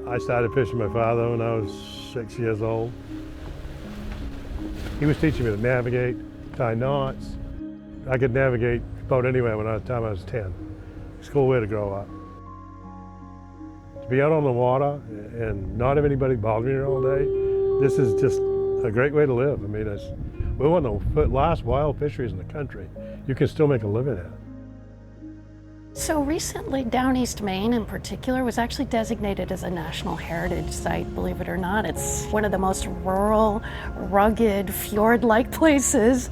I started fishing with my father when I was 6 years old. He was teaching me to navigate, tie knots. I could navigate about anywhere when the time I was 10. It's a cool way to grow up. To be out on the water and not have anybody bothering you all day, this is just a great way to live. I mean, we're one of the last wild fisheries in the country. You can still make a living at it. So recently, Downeast Maine in particular was actually designated as a National Heritage Site, believe it or not. It's one of the most rural, rugged, fjord-like places.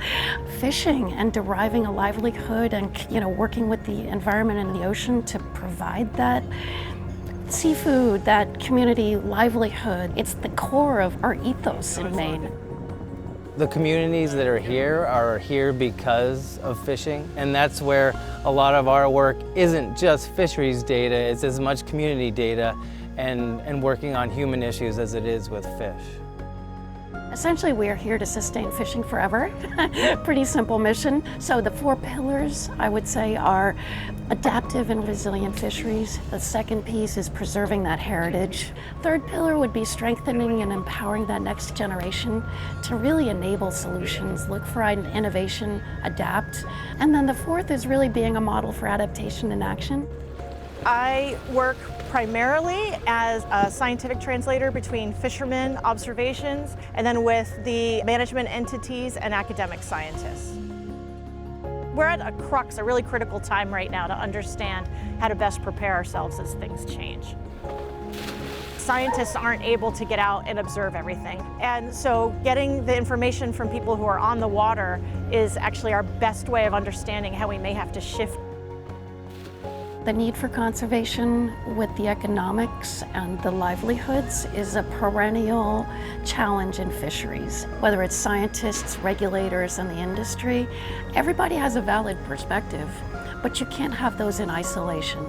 Fishing and deriving a livelihood and, working with the environment and the ocean to provide that seafood, that community livelihood. It's the core of our ethos in Maine. The communities that are here because of fishing, and that's where a lot of our work isn't just fisheries data, it's as much community data and working on human issues as it is with fish. Essentially, we are here to sustain fishing forever. Pretty simple mission. So the 4 pillars, I would say, are adaptive and resilient fisheries. The second piece is preserving that heritage. Third pillar would be strengthening and empowering that next generation to really enable solutions, look for innovation, adapt. And then the fourth is really being a model for adaptation and action. I work primarily as a scientific translator between fishermen observations and then with the management entities and academic scientists. We're at a crux, a really critical time right now to understand how to best prepare ourselves as things change. Scientists aren't able to get out and observe everything. And so getting the information from people who are on the water is actually our best way of understanding how we may have to shift. The need for conservation with the economics and the livelihoods is a perennial challenge in fisheries. Whether it's scientists, regulators, and the industry, everybody has a valid perspective, but you can't have those in isolation.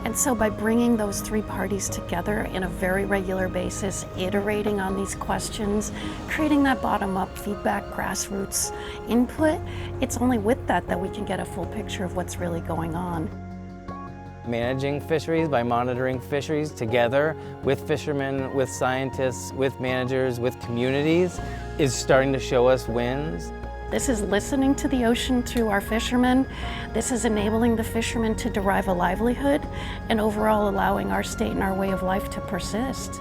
And so by bringing those 3 parties together in a very regular basis, iterating on these questions, creating that bottom-up feedback, grassroots input, it's only with that we can get a full picture of what's really going on. Managing fisheries by monitoring fisheries together with fishermen, with scientists, with managers, with communities is starting to show us wins. This is listening to the ocean through our fishermen. This is enabling the fishermen to derive a livelihood and overall allowing our state and our way of life to persist.